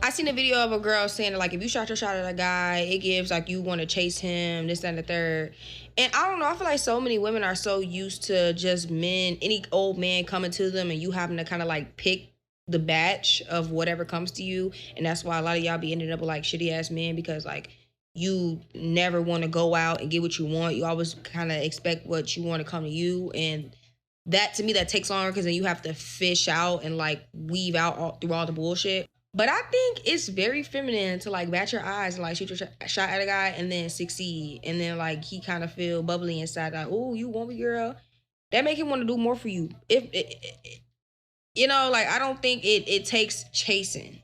I seen a video of a girl saying like if you shot your shot at a guy, it gives like you want to chase him, this, that, and the third. And I don't know, I feel like so many women are so used to just men, any old man coming to them and you having to kind of like pick the batch of whatever comes to you. And that's why a lot of y'all be ending up with like shitty ass men because like you never want to go out and get what you want. You always kind of expect what you want to come to you. And that to me, that takes longer because then you have to fish out and like weave out through all the bullshit. But I think it's very feminine to like bat your eyes and like shoot your shot at a guy and then succeed. And then like he kind of feel bubbly inside, like, oh, you want me, girl? That make him want to do more for you. Like I don't think it takes chasing.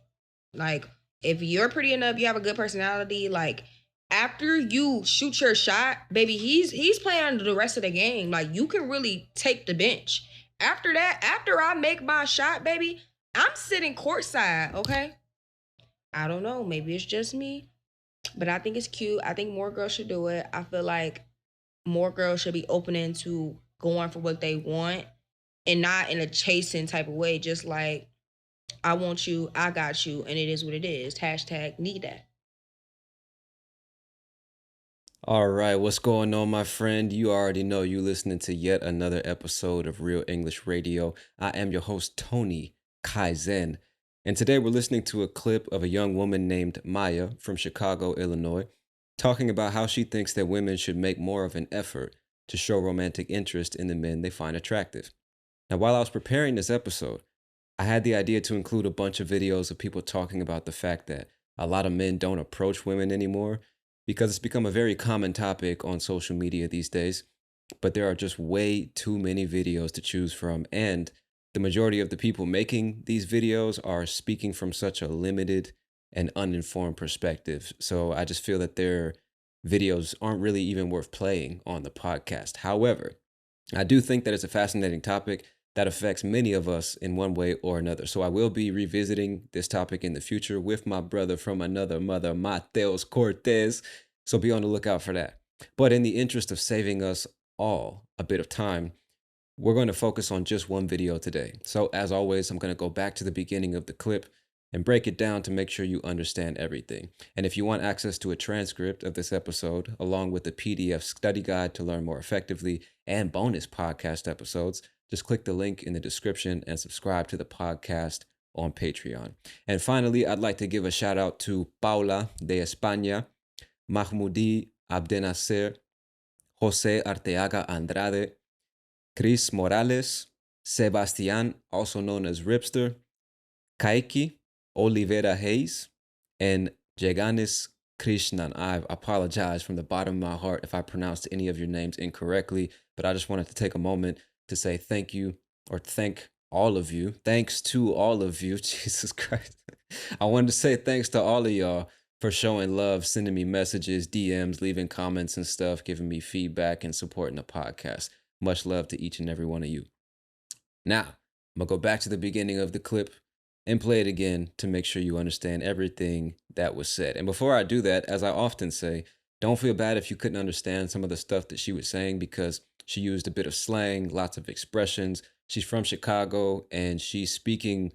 Like if you're pretty enough, you have a good personality, like after you shoot your shot, baby, he's playing the rest of the game. Like you can really take the bench. After that, after I make my shot, baby, I'm sitting courtside, okay? I don't know, maybe it's just me, but I think it's cute. I think more girls should do it. I feel like more girls should be opening to going for what they want and not in a chasing type of way, just like I want you, I got you, and it is what it is. Hashtag need that. All right, what's going on, my friend? You already know you listening to yet another episode of Real English Radio. I am your host, Tony Kaizen. And today we're listening to a clip of a young woman named Maya from Chicago, Illinois, talking about how she thinks that women should make more of an effort to show romantic interest in the men they find attractive. Now, while I was preparing this episode, I had the idea to include a bunch of videos of people talking about the fact that a lot of men don't approach women anymore because it's become a very common topic on social media these days. But there are just way too many videos to choose from. And the majority of the people making these videos are speaking from such a limited and uninformed perspective. So I just feel that their videos aren't really even worth playing on the podcast. However, I do think that it's a fascinating topic that affects many of us in one way or another. So I will be revisiting this topic in the future with my brother from another mother, Mateos Cortez. So be on the lookout for that. But in the interest of saving us all a bit of time, we're going to focus on just one video today. So as always, I'm going to go back to the beginning of the clip and break it down to make sure you understand everything. And if you want access to a transcript of this episode, along with a PDF study guide to learn more effectively and bonus podcast episodes, just click the link in the description and subscribe to the podcast on Patreon. And finally, I'd like to give a shout out to Paula de España, Mahmoudi Abdenacer, Jose Arteaga Andrade, Chris Morales, Sebastian, also known as Ripster, Kaiki, Oliveira Hayes, and Jaganis Krishnan. I apologize from the bottom of my heart if I pronounced any of your names incorrectly, but I just wanted to take a moment to say thank you or thank all of you. Thanks to all of you. Jesus Christ. I wanted to say thanks to all of y'all for showing love, sending me messages, DMs, leaving comments and stuff, giving me feedback and supporting the podcast. Much love to each and every one of you. Now, I'm going to go back to the beginning of the clip and play it again to make sure you understand everything that was said. And before I do that, as I often say, don't feel bad if you couldn't understand some of the stuff that she was saying because she used a bit of slang, lots of expressions. She's from Chicago and she's speaking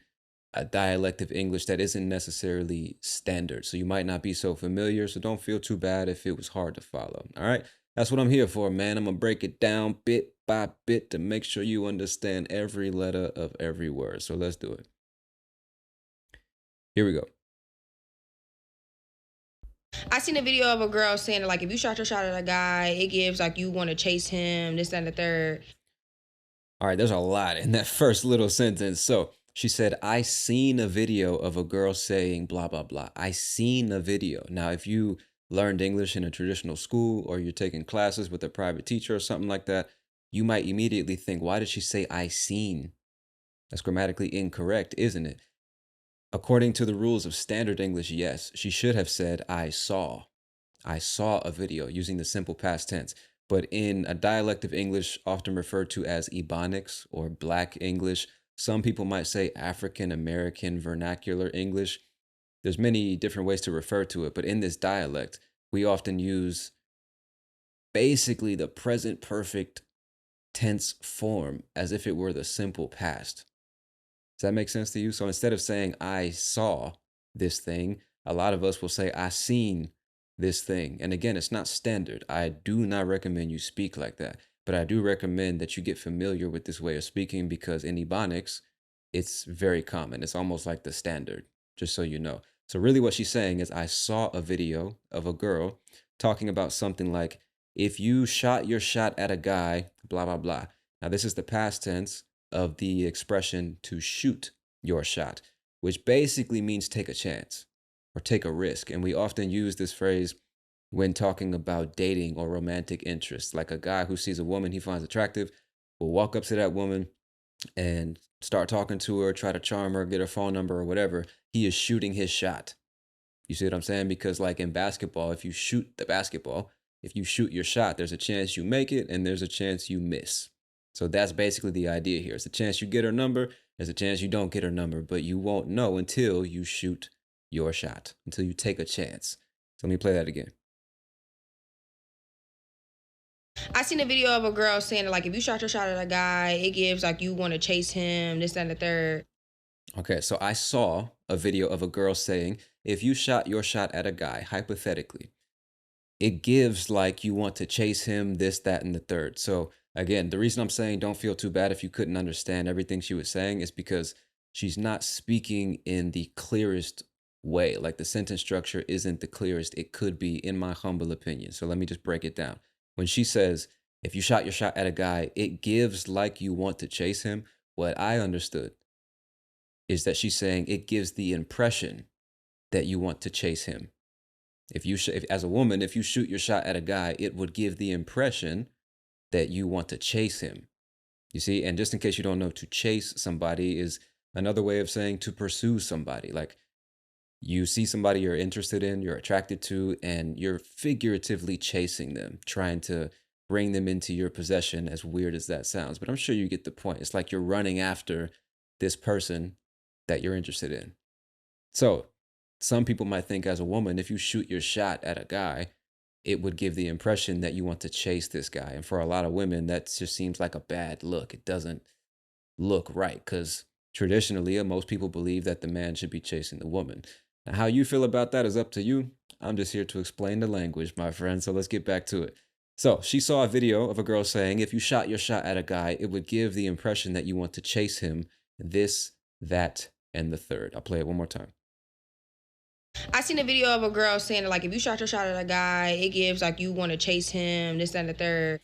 a dialect of English that isn't necessarily standard. So you might not be so familiar. So don't feel too bad if it was hard to follow. All right. That's what I'm here for, man. I'm going to break it down bit by bit to make sure you understand every letter of every word. So let's do it. Here we go. I seen a video of a girl saying like if you shot your shot at a guy, it gives like you want to chase him, this, that, and the third. All right, there's a lot in that first little sentence. So she said, I seen a video of a girl saying blah, blah, blah. I seen a video. Now, if you learned English in a traditional school or you're taking classes with a private teacher or something like that, you might immediately think, why did she say I seen? That's grammatically incorrect, isn't it? According to the rules of standard English, yes, she should have said I saw. I saw a video using the simple past tense. But in a dialect of English often referred to as Ebonics or Black English, some people might say African American vernacular English. There's many different ways to refer to it, but in this dialect, we often use basically the present perfect tense form as if it were the simple past. Does that make sense to you? So instead of saying I saw, this thing. A lot of us will say, I seen this thing. And again, it's not standard. I do not recommend you speak like that. But I do recommend that you get familiar with this way of speaking because in Ebonics, it's very common. It's almost like the standard, just so you know. So, really, what she's saying is, I saw a video of a girl talking about something like, if you shot your shot at a guy, blah, blah, blah. Now, this is the past tense of the expression to shoot your shot, which basically means take a chance or take a risk. And we often use this phrase when talking about dating or romantic interests. Like a guy who sees a woman he finds attractive will walk up to that woman and start talking to her, try to charm her, get her phone number or whatever. He is shooting his shot. You see what I'm saying? Because like in basketball, if you shoot the basketball, if you shoot your shot, there's a chance you make it and there's a chance you miss. So that's basically the idea here. It's a chance you get her number, there's a chance you don't get her number, but you won't know until you shoot your shot, until you take a chance. So let me play that again. I seen a video of a girl saying like if you shot your shot at a guy, it gives like you want to chase him, this, that, and the third. Okay, so I saw a video of a girl saying, if you shot your shot at a guy, hypothetically, it gives like you want to chase him, this, that, and the third. So again, the reason I'm saying don't feel too bad if you couldn't understand everything she was saying is because she's not speaking in the clearest way. Like the sentence structure isn't the clearest it could be, in my humble opinion. So let me just break it down. When she says, if you shot your shot at a guy, it gives like you want to chase him. What I understood is that she's saying it gives the impression that you want to chase him. If as a woman, if you shoot your shot at a guy, it would give the impression that you want to chase him. You see, and just in case you don't know, to chase somebody is another way of saying to pursue somebody. Like you see somebody you're interested in, you're attracted to, and you're figuratively chasing them, trying to bring them into your possession, as weird as that sounds. But I'm sure you get the point. It's like you're running after this person that you're interested in. So some people might think as a woman, if you shoot your shot at a guy, it would give the impression that you want to chase this guy. And for a lot of women, that just seems like a bad look. It doesn't look right because traditionally, most people believe that the man should be chasing the woman. Now, how you feel about that is up to you. I'm just here to explain the language, my friend. So let's get back to it. So she saw a video of a girl saying, if you shot your shot at a guy, it would give the impression that you want to chase him, this, that, and the third. I'll play it one more time. I seen a video of a girl saying like if you shot your shot at a guy, it gives like you want to chase him, this, that, and the third.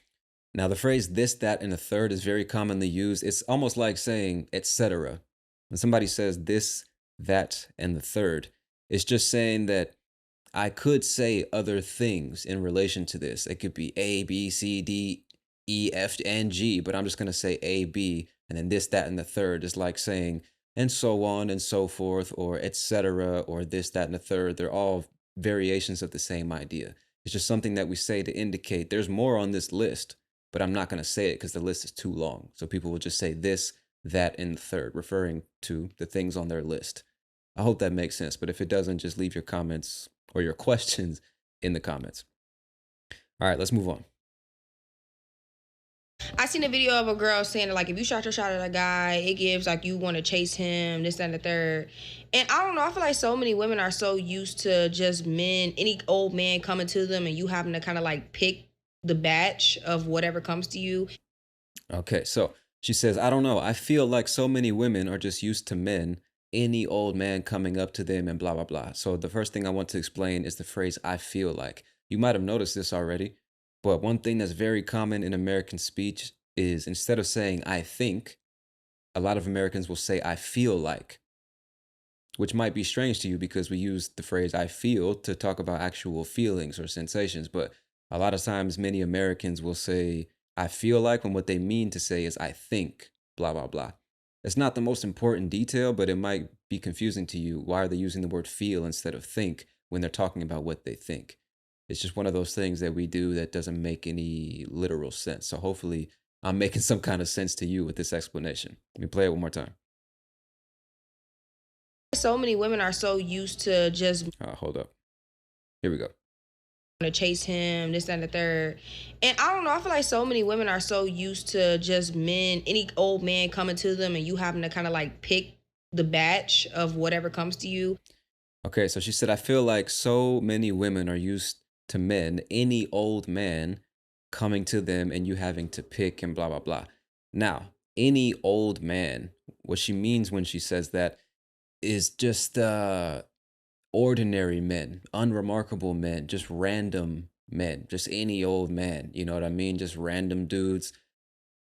Now, the phrase this, that, and the third is very commonly used. It's almost like saying etc. When somebody says this, that, and the third, it's just saying that I could say other things in relation to this. It could be A, B, C, D, E, F, and G, but I'm just going to say A, B, and then this, that, and the third is like saying and so on and so forth, or etc., or this, that, and the third. They're all variations of the same idea. It's just something that we say to indicate there's more on this list, but I'm not going to say it because the list is too long. So people will just say this, that, and the third, referring to the things on their list. I hope that makes sense. But if it doesn't, just leave your comments or your questions in the comments. All right, let's move on. I seen a video of a girl saying like if you shot your shot at a guy, it gives like you want to chase him, this, that, and the third. And I don't know, I feel like so many women are so used to just men, any old man coming to them and you having to kind of like pick the batch of whatever comes to you. Okay, so she says, I don't know. I feel like so many women are just used to men, any old man coming up to them and blah, blah, blah. So the first thing I want to explain is the phrase I feel like. You might have noticed this already, but one thing that's very common in American speech is instead of saying I think, a lot of Americans will say I feel like, which might be strange to you because we use the phrase I feel to talk about actual feelings or sensations. But a lot of times, many Americans will say I feel like when what they mean to say is I think, blah, blah, blah. It's not the most important detail, but it might be confusing to you. Why are they using the word feel instead of think when they're talking about what they think? It's just one of those things that we do that doesn't make any literal sense. So hopefully I'm making some kind of sense to you with this explanation. Let me play it one more time. So many women are so used to just Hold up. Here we go. to chase him, this, that, and the third. And I don't know, I feel like so many women are so used to just men, any old man coming to them and you having to kind of like pick the batch of whatever comes to you. Okay, so she said, I feel like so many women are used to men, any old man coming to them and you having to pick and blah, blah, blah. Now, any old man, what she means when she says that is just ordinary men, unremarkable men, just random men, just any old man. You know what I mean? Just random dudes,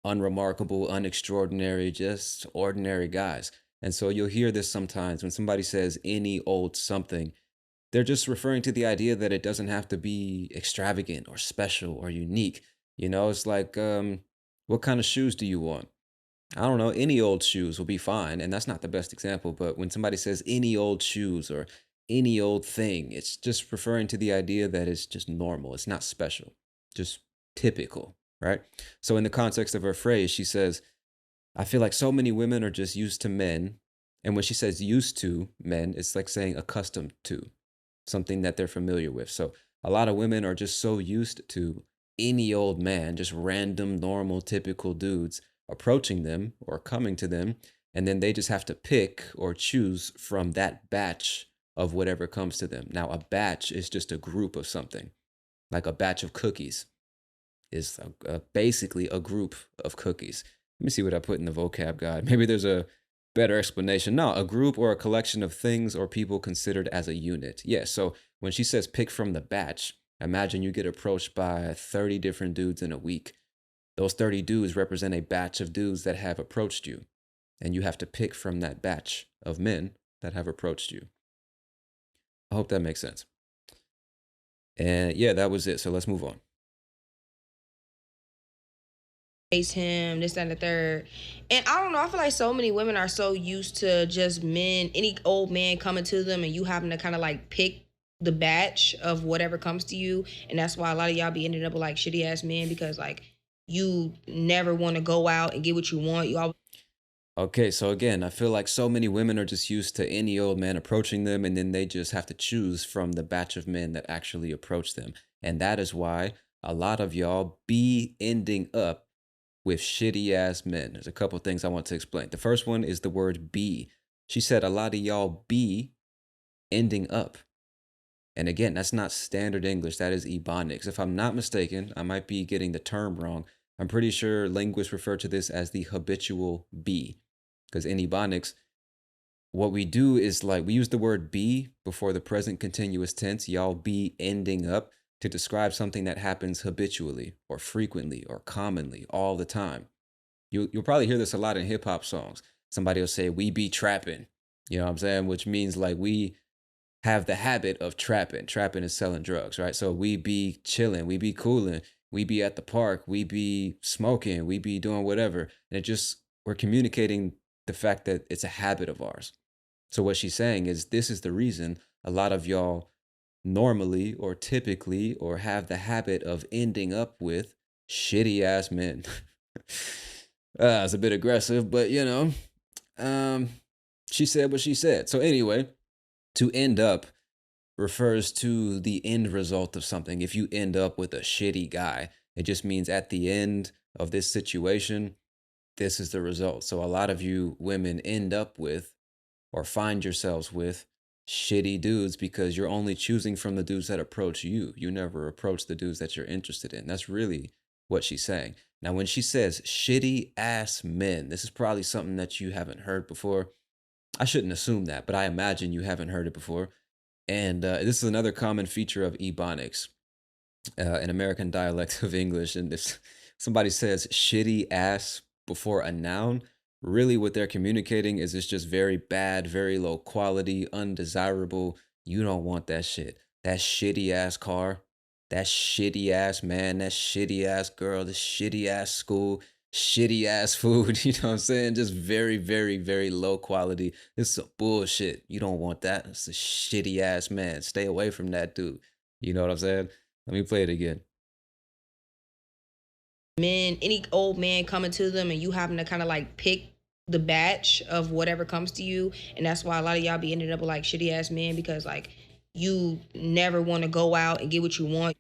unremarkable, unextraordinary, just ordinary guys. And so you'll hear this sometimes when somebody says any old something, they're just referring to the idea that it doesn't have to be extravagant or special or unique. You know, it's like, what kind of shoes do you want? I don't know, any old shoes will be fine. And that's not the best example, but when somebody says any old shoes or any old thing, it's just referring to the idea that it's just normal. It's not special, just typical, right? So, in the context of her phrase, she says, I feel like so many women are just used to men. And when she says used to men, it's like saying accustomed to something that they're familiar with. So a lot of women are just so used to any old man, just random, normal, typical dudes approaching them or coming to them. And then they just have to pick or choose from that batch of whatever comes to them. Now, a batch is just a group of something, like a batch of cookies is basically a group of cookies. Let me see what I put in the vocab guide. Maybe there's a better explanation. No, a group or a collection of things or people considered as a unit. Yeah, so when she says pick from the batch, imagine you get approached by 30 different dudes in a week. Those 30 dudes represent a batch of dudes that have approached you, and you have to pick from that batch of men that have approached you. I hope that makes sense. And yeah, that was it. So let's move on. Chase him, this, that, and the third. And I don't know, I feel like so many women are so used to just men, any old man coming to them and you having to kind of like pick the batch of whatever comes to you. And that's why a lot of y'all be ending up with like shitty ass men because like you never want to go out and get what you want. You always Okay, so again, I feel like so many women are just used to any old man approaching them, and then they just have to choose from the batch of men that actually approach them. And that is why a lot of y'all be ending up with shitty ass men. There's a couple things I want to explain. The first one is the word be. She said a lot of y'all be ending up. And again, that's not standard English, that is Ebonics. If I'm not mistaken, I might be getting the term wrong. I'm pretty sure linguists refer to this as the habitual be. Because in Ebonics, what we do is like we use the word be before the present continuous tense. Y'all be ending up to describe something that happens habitually or frequently or commonly all the time. You'll probably hear this a lot in hip hop songs. Somebody will say, we be trapping. You know what I'm saying? Which means like we have the habit of trapping. Trapping is selling drugs, right? So we be chilling, we be cooling, we be at the park, we be smoking, we be doing whatever. And it just, we're communicating the fact that it's a habit of ours. So what she's saying is this is the reason a lot of y'all normally or typically or have the habit of ending up with shitty ass men. It's a bit aggressive, but you know, um, she said what she said. So anyway, to end up refers to the end result of something. If you end up with a shitty guy, it just means at the end of this situation, this is the result. So a lot of you women end up with or find yourselves with shitty dudes because you're only choosing from the dudes that approach you. You never approach the dudes that you're interested in. That's really what she's saying. Now, when she says shitty ass men, this is probably something that you haven't heard before. I shouldn't assume that, but I imagine you haven't heard it before. And this is another common feature of Ebonics, an American dialect of English. And if somebody says shitty ass before a noun, really what they're communicating is it's just very bad, very low quality, undesirable. You don't want that shit. That shitty ass car, that shitty ass man, that shitty ass girl, the shitty ass school, shitty ass food. You know what I'm saying? Just very, very, very low quality. This is a bullshit. You don't want that. It's a shitty ass man. Stay away from that dude. You know what I'm saying? Let me play it again. men, any old man coming to them and you having to kind of like pick the batch of whatever comes to you. And that's why a lot of y'all be ending up with like shitty ass men because like you never want to go out and get what you want.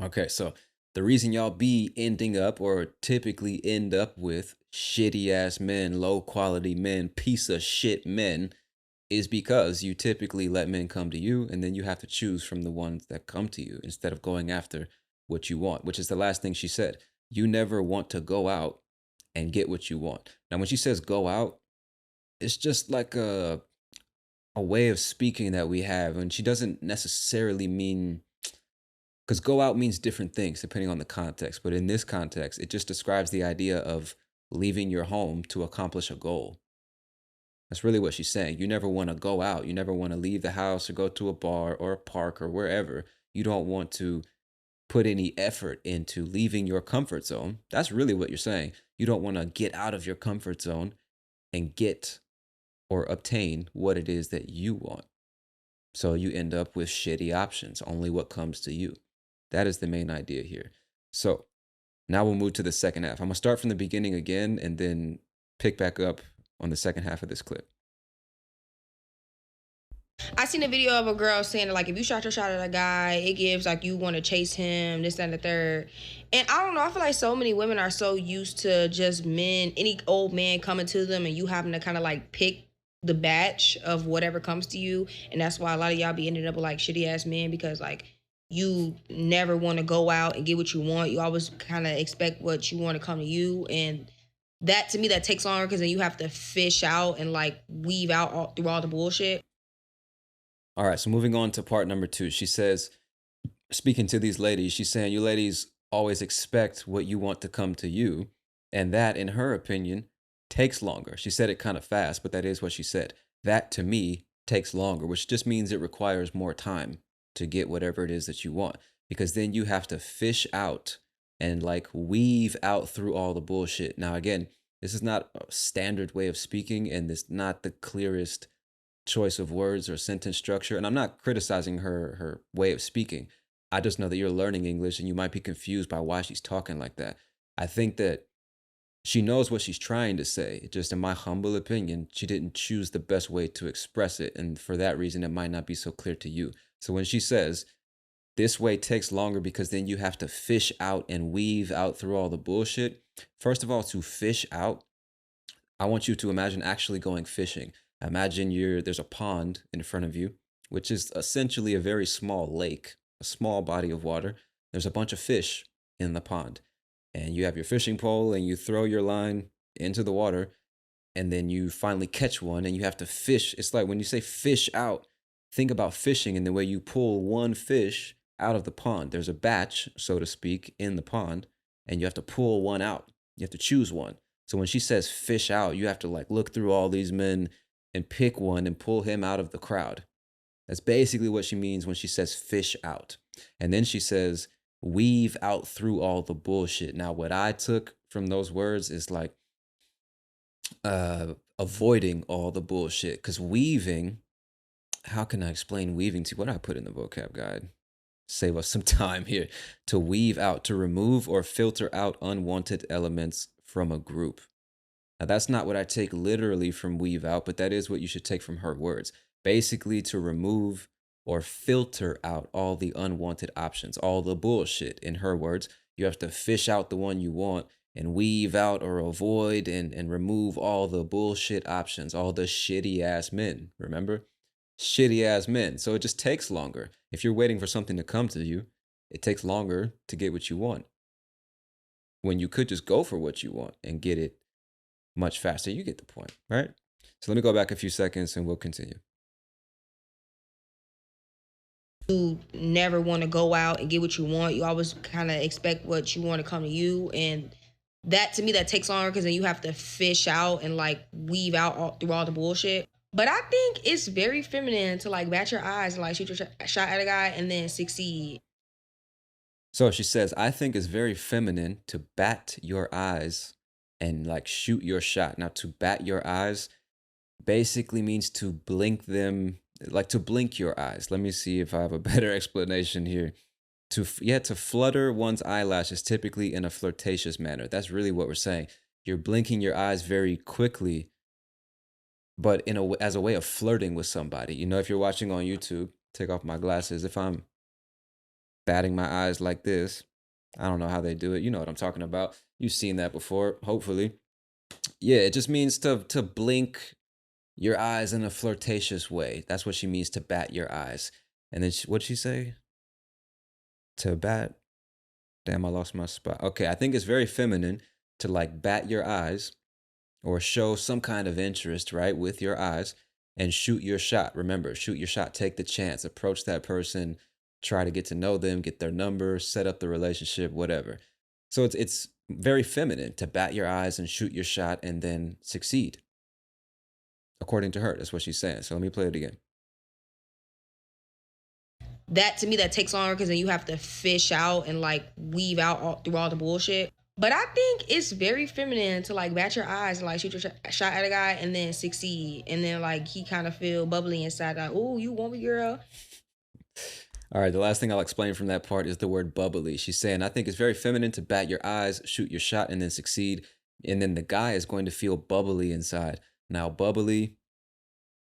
Okay, so the reason y'all be ending up or typically end up with shitty ass men, low quality men, piece of shit men is because you typically let men come to you and then you have to choose from the ones that come to you instead of going after what you want, which is the last thing she said. You never want to go out and get what you want. Now, when she says go out, it's just like a way of speaking that we have. And she doesn't necessarily mean, because go out means different things depending on the context. But in this context, it just describes the idea of leaving your home to accomplish a goal. That's really what she's saying. You never want to go out. You never want to leave the house or go to a bar or a park or wherever. You don't want to put any effort into leaving your comfort zone. That's really what you're saying. You don't want to get out of your comfort zone and get or obtain what it is that you want. So you end up with shitty options, only what comes to you. That is the main idea here. So now we'll move to the second half. I'm going to start from the beginning again and then pick back up on the second half of this clip. I seen a video of a girl saying that, like, if you shot your shot at a guy, it gives like you want to chase him, this, that, and the third. And I don't know, I feel like so many women are so used to just men, any old man coming to them and you having to kind of like pick the batch of whatever comes to you. And that's why a lot of y'all be ending up with like shitty ass men, because like you never want to go out and get what you want. You always kind of expect what you want to come to you. And that, to me, that takes longer, because then you have to fish out and like weave out through all the bullshit. All right, so moving on to part number 2. She says, speaking to these ladies, she's saying, you ladies always expect what you want to come to you. And that, in her opinion, takes longer. She said it kind of fast, but that is what she said. That, to me, takes longer, which just means it requires more time to get whatever it is that you want. Because then you have to fish out and like weave out through all the bullshit. Now, again, this is not a standard way of speaking, and it's not the clearest choice of words or sentence structure. And I'm not criticizing her way of speaking. I just know that you're learning English and you might be confused by why she's talking like that. I think that she knows what she's trying to say. Just in my humble opinion, she didn't choose the best way to express it. And for that reason, it might not be so clear to you. So when she says, this way takes longer because then you have to fish out and weave out through all the bullshit. First of all, to fish out, I want you to imagine actually going fishing. Imagine there's a pond in front of you, which is essentially a very small lake, a small body of water. There's a bunch of fish in the pond. And you have your fishing pole and you throw your line into the water, and then you finally catch one and you have to fish. It's like when you say fish out, think about fishing in the way you pull one fish out of the pond. There's a batch, so to speak, in the pond, and you have to pull one out. You have to choose one. So when she says fish out, you have to like look through all these men and pick one and pull him out of the crowd. That's basically what she means when she says fish out. And then she says weave out through all the bullshit. Now, what I took from those words is like avoiding all the bullshit. Because weaving, how can I explain weaving to you? What did I put in the vocab guide? Save us some time here. To weave out, to remove or filter out unwanted elements from a group. Now, that's not what I take literally from weave out, but that is what you should take from her words. Basically, to remove or filter out all the unwanted options, all the bullshit. In her words, you have to fish out the one you want and weave out or avoid and remove all the bullshit options, all the shitty ass men. Remember? Shitty ass men. So it just takes longer. If you're waiting for something to come to you, it takes longer to get what you want, when you could just go for what you want and get it much faster. You get the point, right? So let me go back a few seconds and we'll continue. You never want to go out and get what you want. You always kind of expect what you want to come to you. And that, to me, that takes longer, because then you have to fish out and like weave out through all the bullshit. But I think it's very feminine to like bat your eyes and like shoot your shot at a guy and then succeed. So she says, I think it's very feminine to bat your eyes and like shoot your shot. Now, to bat your eyes basically means to blink them, like to blink your eyes. Let me see if I have a better explanation here. To flutter one's eyelashes, typically in a flirtatious manner. That's really what we're saying. You're blinking your eyes very quickly, but as a way of flirting with somebody. You know, if you're watching on YouTube, take off my glasses. If I'm batting my eyes like this, I don't know how they do it. You know what I'm talking about. You've seen that before, hopefully. Yeah, it just means to blink your eyes in a flirtatious way. That's what she means to bat your eyes. And then what'd she say? To bat. Damn, I lost my spot. Okay, I think it's very feminine to like bat your eyes or show some kind of interest, right, with your eyes and shoot your shot. Remember, shoot your shot, take the chance, approach that person, try to get to know them, get their number, set up the relationship, whatever. So it's very feminine to bat your eyes and shoot your shot and then succeed. According to her, that's what she's saying. So let me play it again. That to me, that takes longer because then you have to fish out and like weave out through all the bullshit. But I think it's very feminine to like bat your eyes and like shoot your shot at a guy and then succeed. And then like he kind of feel bubbly inside, like, oh, you want me, girl? All right, the last thing I'll explain from that part is the word bubbly. She's saying, I think it's very feminine to bat your eyes, shoot your shot, and then succeed. And then the guy is going to feel bubbly inside. Now, bubbly,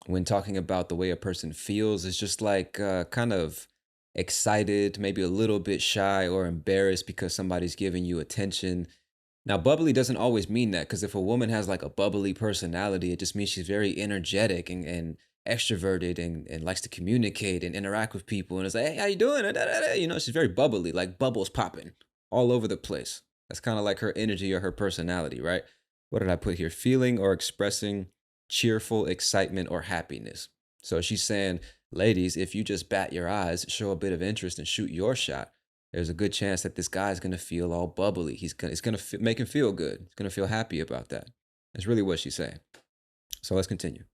when talking about the way a person feels, is just like kind of excited, maybe a little bit shy or embarrassed because somebody's giving you attention. Now, bubbly doesn't always mean that, because if a woman has like a bubbly personality, it just means she's very energetic and extroverted and likes to communicate and interact with people. And it's like, hey, how you doing? You know, she's very bubbly, like bubbles popping all over the place. That's kind of like her energy or her personality, right? What did I put here? Feeling or expressing cheerful excitement or happiness. So she's saying, ladies, if you just bat your eyes, show a bit of interest and shoot your shot, there's a good chance that this guy's gonna feel all bubbly. It's gonna make him feel good. He's gonna feel happy about that. That's really what she's saying. So let's continue.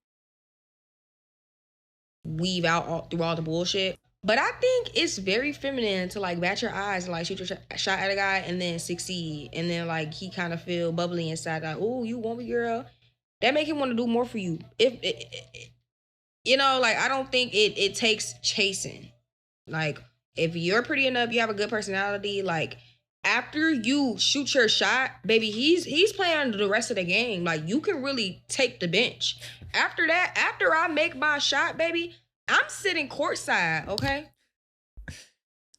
Weave out through all the bullshit. But I think it's very feminine to like bat your eyes and like shoot your shot at a guy and then succeed. And then like he kind of feel bubbly inside, like, oh, you want me, girl? That make him want to do more for you. You know, like I don't think it takes chasing. Like if you're pretty enough, you have a good personality, like after you shoot your shot, baby, he's playing the rest of the game. Like you can really take the bench. After that, after I make my shot, baby, I'm sitting courtside, okay?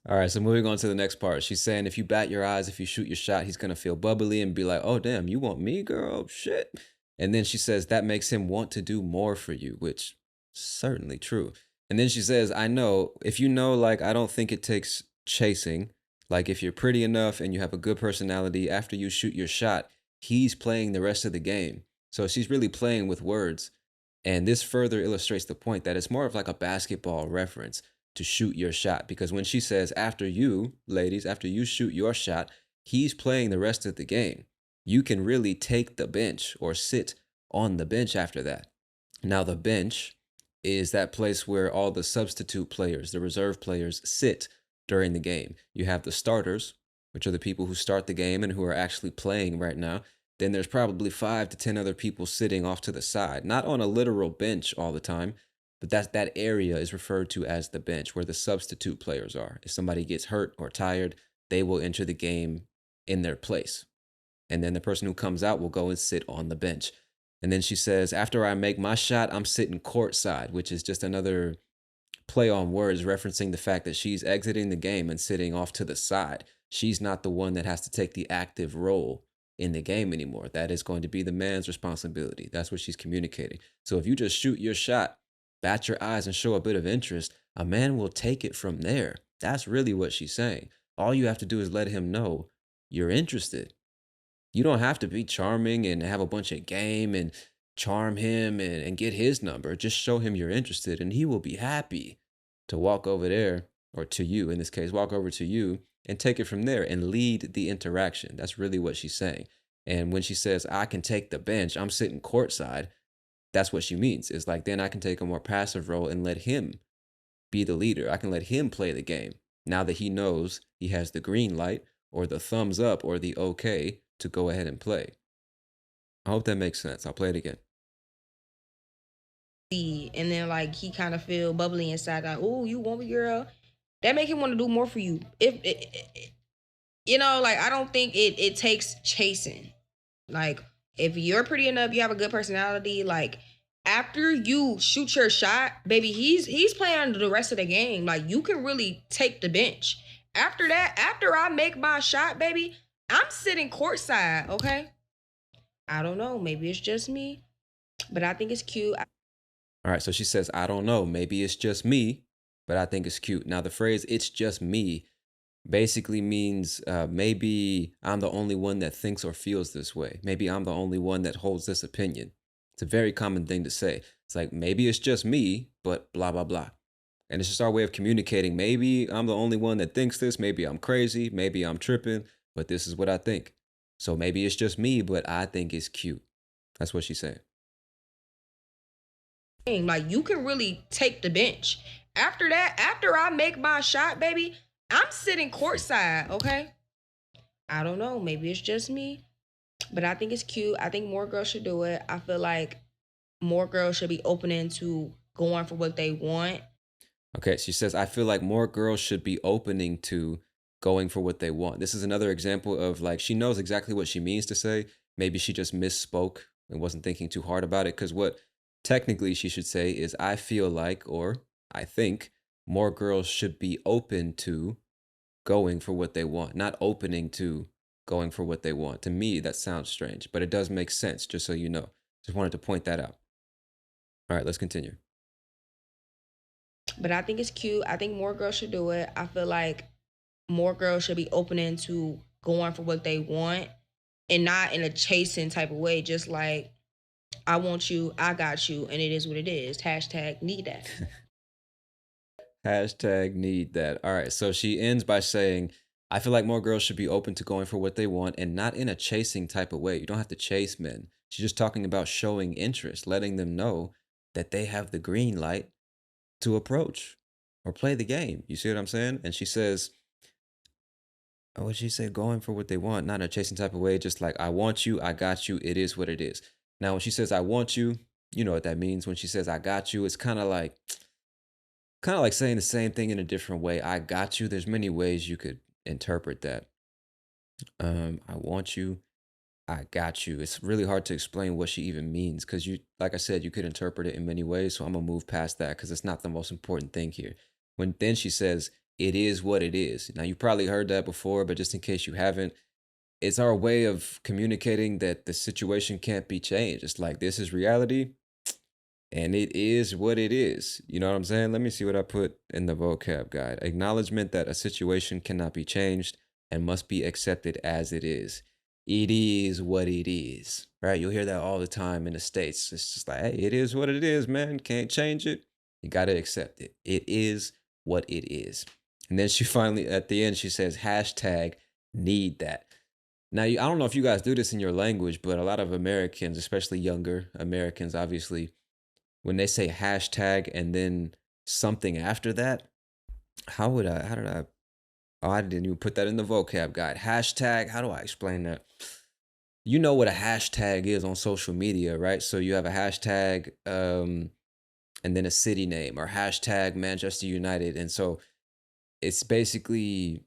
All right, so moving on to the next part. She's saying if you bat your eyes, if you shoot your shot, he's gonna feel bubbly and be like, oh damn, you want me, girl? Shit. And then she says that makes him want to do more for you, which certainly true. And then she says, I know, if you know, like, I don't think it takes chasing. Like, if you're pretty enough and you have a good personality, after you shoot your shot, he's playing the rest of the game. So she's really playing with words. And this further illustrates the point that it's more of like a basketball reference to shoot your shot. Because when she says, after you, ladies, after you shoot your shot, he's playing the rest of the game. You can really take the bench or sit on the bench after that. Now, the bench is that place where all the substitute players, the reserve players, sit during the game. You have the starters, which are the people who start the game and who are actually playing right now. Then there's probably 5 to 10 other people sitting off to the side, not on a literal bench all the time, but that area is referred to as the bench, where the substitute players are. If somebody gets hurt or tired, they will enter the game in their place. And then the person who comes out will go and sit on the bench. And then she says, after I make my shot, I'm sitting courtside, which is just another play on words referencing the fact that she's exiting the game and sitting off to the side. She's not the one that has to take the active role in the game anymore. That is going to be the man's responsibility. That's what she's communicating. So if you just shoot your shot, bat your eyes and show a bit of interest, a man will take it from there. That's really what she's saying. All you have to do is let him know you're interested. You don't have to be charming and have a bunch of game and charm him and get his number. Just show him you're interested and he will be happy to walk over there, or to you in this case, walk over to you and take it from there and lead the interaction. That's really what she's saying. And when she says, I can take the bench, I'm sitting courtside, that's what she means. It's like, then I can take a more passive role and let him be the leader. I can let him play the game now that he knows he has the green light or the thumbs up or the okay to go ahead and play. I hope that makes sense. I'll play it again. And then like he kind of feel bubbly inside, like, oh, you want me, girl? That make him want to do more for you. You know, like I don't think it takes chasing. Like if you're pretty enough, you have a good personality, like after you shoot your shot, baby, he's playing the rest of the game. Like you can really take the bench. After that, after I make my shot, baby, I'm sitting courtside, okay? I don't know, maybe it's just me, but I think it's cute. All right, so she says, I don't know, maybe it's just me, but I think it's cute. Now, the phrase it's just me basically means maybe I'm the only one that thinks or feels this way. Maybe I'm the only one that holds this opinion. It's a very common thing to say. It's like, maybe it's just me, but blah, blah, blah. And it's just our way of communicating. Maybe I'm the only one that thinks this. Maybe I'm crazy. Maybe I'm tripping, but this is what I think. So maybe it's just me, but I think it's cute. That's what she's saying. Like you can really take the bench. After that, after I make my shot, baby, I'm sitting courtside, okay? I don't know, maybe it's just me, but I think it's cute. I think more girls should do it. I feel like more girls should be opening to going for what they want. Okay, she says, I feel like more girls should be opening to going for what they want. This is another example of like she knows exactly what she means to say. Maybe she just misspoke and wasn't thinking too hard about it. Because what technically she should say is, I feel like, or I think more girls should be open to going for what they want, not opening to going for what they want. To me, that sounds strange, but it does make sense, just so you know. Just wanted to point that out. All right, let's continue. But I think it's cute. I think more girls should do it. I feel like more girls should be opening to going for what they want and not in a chasing type of way. Just like, I want you, I got you, and it is what it is. Hashtag need that. Hashtag need that. All right. So she ends by saying, I feel like more girls should be open to going for what they want and not in a chasing type of way. You don't have to chase men. She's just talking about showing interest, letting them know that they have the green light to approach or play the game. You see what I'm saying? And she says, what she say? Going for what they want, not in a chasing type of way. Just like, I want you, I got you. It is what it is. Now, when she says, I want you, you know what that means. When she says, I got you, it's kind of like saying the same thing in a different way. I got you. There's many ways you could interpret that. I want you. I got you. It's really hard to explain what she even means because you, like I said, you could interpret it in many ways. So I'm gonna move past that because it's not the most important thing here. When then she says, "It is what it is." Now you probably heard that before, but just in case you haven't, it's our way of communicating that the situation can't be changed. It's like this is reality and it is what it is. You know what I'm saying? Let me see what I put in the vocab guide. Acknowledgement that a situation cannot be changed and must be accepted as it is. It is what it is, right? You'll hear that all the time in the States. It's just like, hey, it is what it is, man. Can't change it. You got to accept it. It is what it is. And then she finally, at the end, she says, hashtag need that. Now, I don't know if you guys do this in your language, but a lot of Americans, especially younger Americans, obviously, when they say hashtag and then something after that, how did I, oh, I didn't even put that in the vocab guide. Hashtag, how do I explain that? You know what a hashtag is on social media, right? So you have a hashtag and then a city name or hashtag Manchester United. And so it's basically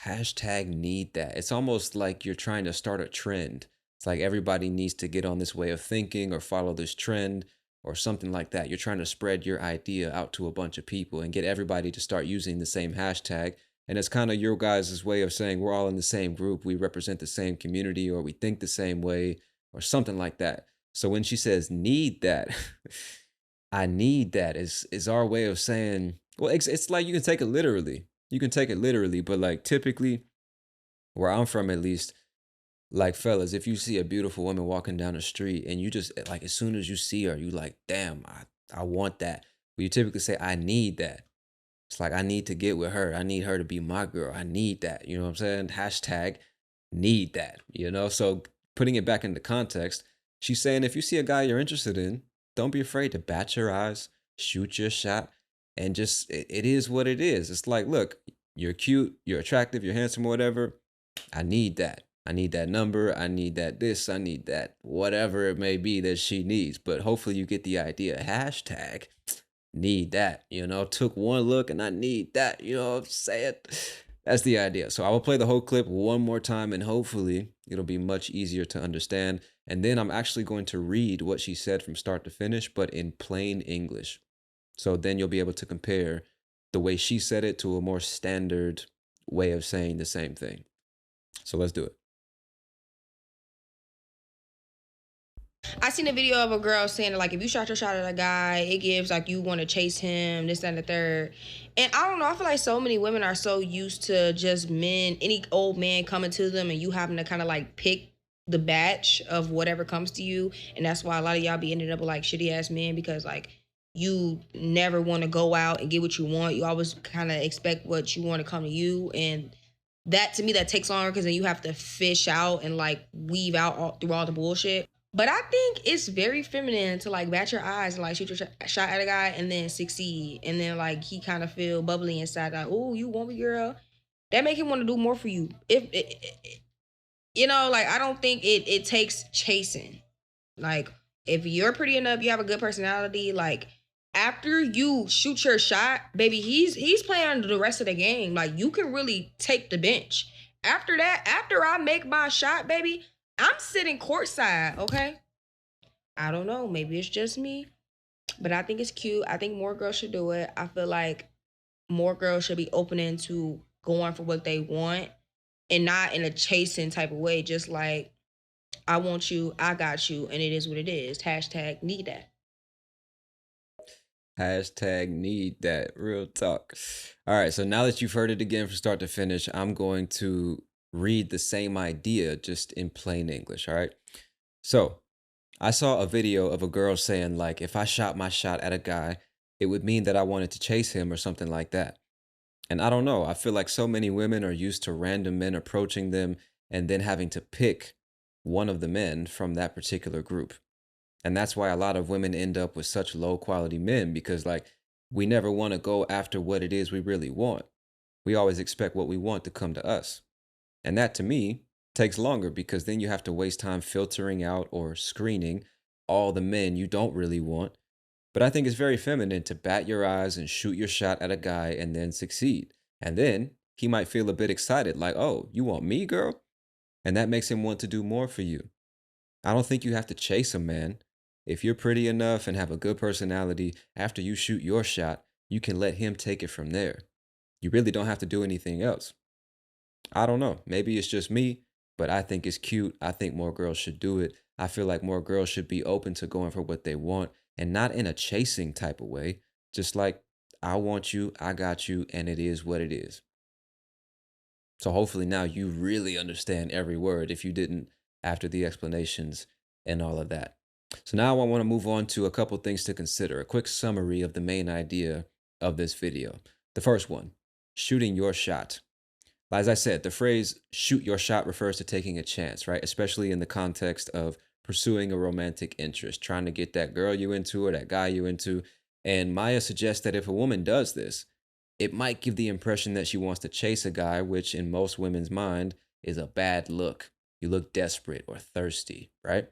hashtag need that. It's almost like you're trying to start a trend. It's like everybody needs to get on this way of thinking or follow this trend or something like that. You're trying to spread your idea out to a bunch of people and get everybody to start using the same hashtag. And it's kind of your guys' way of saying we're all in the same group, we represent the same community, or we think the same way, or something like that. So when she says need that, I need that is our way of saying, well, it's like you can take it literally. You can take it literally, but like typically where I'm from at least, like fellas, if you see a beautiful woman walking down the street and you just like as soon as you see her, you like, damn, I want that. But you typically say, I need that. It's like I need to get with her. I need her to be my girl. I need that. You know what I'm saying? Hashtag need that. So putting it back into context, she's saying if you see a guy you're interested in, don't be afraid to bat your eyes, shoot your shot, and just it is what it is. It's like, look, you're cute, you're attractive, you're handsome, whatever. I need that. I need that number. I need that this. I need that whatever it may be that she needs. But hopefully you get the idea. Hashtag need that. Took one look and I need that. You know what I'm saying? That's the idea. So I will play the whole clip one more time and hopefully it'll be much easier to understand. And then I'm actually going to read what she said from start to finish, but in plain English. So then you'll be able to compare the way she said it to a more standard way of saying the same thing. So let's do it. I seen a video of a girl saying like if you shot your shot at a guy, it gives like you want to chase him, this, that, and the third. And I don't know, I feel like so many women are so used to just men, any old man coming to them and you having to kind of like pick the batch of whatever comes to you. And that's why a lot of y'all be ending up with like shitty ass men because like you never want to go out and get what you want. You always kind of expect what you want to come to you. And that to me, that takes longer because then you have to fish out and like weave out through all the bullshit. But I think it's very feminine to like bat your eyes and like shoot your shot at a guy and then succeed. And then like he kind of feel bubbly inside like, oh, you want me, girl? That make him want to do more for you. You know, like I don't think it takes chasing. Like if you're pretty enough, you have a good personality, like after you shoot your shot, baby, he's playing the rest of the game. Like you can really take the bench. After that, after I make my shot, baby, I'm sitting courtside, okay? I don't know, maybe it's just me, but I think it's cute. I think more girls should do it. I feel like more girls should be opening to going for what they want and not in a chasing type of way, just like I want you, I got you, and it is what it is. Hashtag need that. Hashtag need that. Real talk. All right. So now that you've heard it again from start to finish, I'm going to read the same idea just in plain English. All right. So I saw a video of a girl saying, like, if I shot my shot at a guy, it would mean that I wanted to chase him or something like that. And I don't know. I feel like so many women are used to random men approaching them and then having to pick one of the men from that particular group. And that's why a lot of women end up with such low quality men because, like, we never want to go after what it is we really want. We always expect what we want to come to us. And that to me takes longer because then you have to waste time filtering out or screening all the men you don't really want. But I think it's very feminine to bat your eyes and shoot your shot at a guy and then succeed. And then he might feel a bit excited, like, oh, you want me, girl? And that makes him want to do more for you. I don't think you have to chase a man. If you're pretty enough and have a good personality, after you shoot your shot, you can let him take it from there. You really don't have to do anything else. I don't know. Maybe it's just me, but I think it's cute. I think more girls should do it. I feel like more girls should be open to going for what they want and not in a chasing type of way. Just like, I want you, I got you, and it is what it is. So hopefully now you really understand every word if you didn't after the explanations and all of that. So now I want to move on to a couple things to consider, a quick summary of the main idea of this video. The first one, shooting your shot. As I said, the phrase shoot your shot refers to taking a chance, right? Especially in the context of pursuing a romantic interest, trying to get that girl you into or that guy you into. And Maya suggests that if a woman does this, it might give the impression that she wants to chase a guy, which in most women's mind is a bad look. You look desperate or thirsty, right?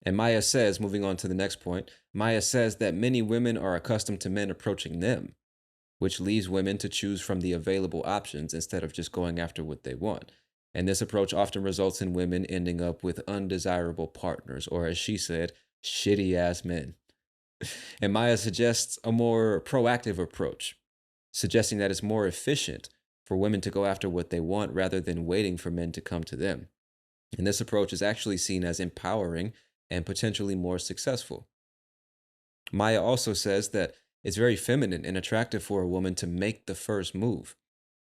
And Maya says, moving on to the next point, Maya says that many women are accustomed to men approaching them, which leaves women to choose from the available options instead of just going after what they want. And this approach often results in women ending up with undesirable partners, or as she said, shitty ass men. And Maya suggests a more proactive approach, suggesting that it's more efficient for women to go after what they want rather than waiting for men to come to them. And this approach is actually seen as empowering and potentially more successful. Maya also says that it's very feminine and attractive for a woman to make the first move.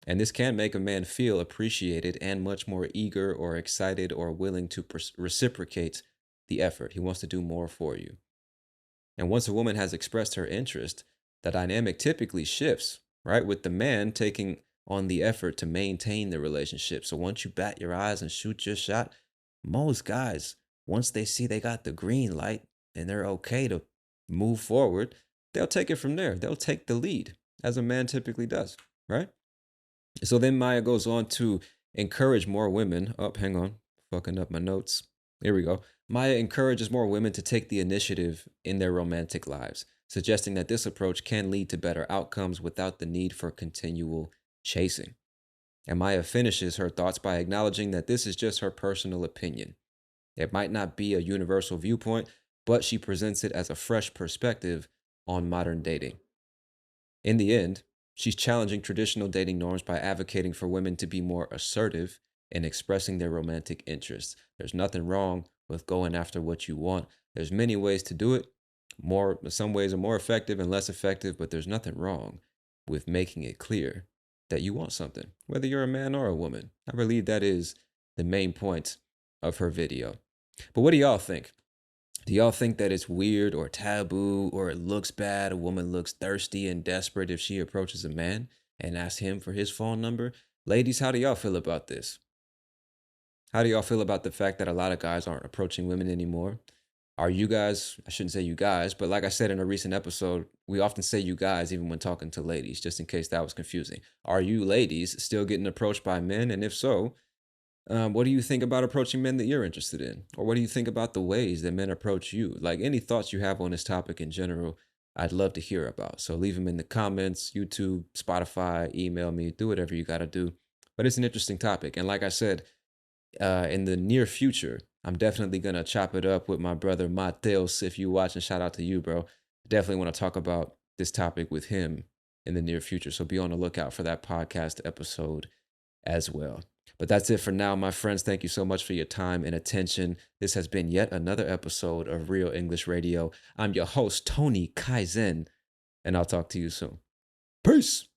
And this can make a man feel appreciated and much more eager or excited or willing to reciprocate the effort. He wants to do more for you. And once a woman has expressed her interest, the dynamic typically shifts, right? With the man taking on the effort to maintain the relationship. So once you bat your eyes and shoot your shot, most guys, once they see they got the green light and they're okay to move forward, they'll take it from there. They'll take the lead, as a man typically does, right? So then Maya goes on to encourage more women. Oh, hang on, fucking up my notes. Here we go. Maya encourages more women to take the initiative in their romantic lives, suggesting that this approach can lead to better outcomes without the need for continual chasing. And Maya finishes her thoughts by acknowledging that this is just her personal opinion. It might not be a universal viewpoint, but she presents it as a fresh perspective on modern dating. In the end, she's challenging traditional dating norms by advocating for women to be more assertive in expressing their romantic interests. There's nothing wrong with going after what you want. There's many ways to do it. Some ways are more effective and less effective, but there's nothing wrong with making it clear that you want something, whether you're a man or a woman. I believe that is the main point of her video. But what do y'all think? Do y'all think that it's weird or taboo or it looks bad? A woman looks thirsty and desperate if she approaches a man and asks him for his phone number? Ladies, how do y'all feel about this? How do y'all feel about the fact that a lot of guys aren't approaching women anymore? Are you guys, I shouldn't say you guys, but like I said in a recent episode, we often say you guys even when talking to ladies, just in case that was confusing. Are you ladies still getting approached by men? And if so, what do you think about approaching men that you're interested in? Or what do you think about the ways that men approach you? Like any thoughts you have on this topic in general, I'd love to hear about. So leave them in the comments, YouTube, Spotify, email me, do whatever you got to do. But it's an interesting topic. And like I said, in the near future, I'm definitely going to chop it up with my brother Mateos. If you watch, and shout out to you, bro. Definitely want to talk about this topic with him in the near future. So be on the lookout for that podcast episode as well. But that's it for now, my friends. Thank you so much for your time and attention. This has been yet another episode of Real English Radio. I'm your host, Tony Kaizen, and I'll talk to you soon. Peace.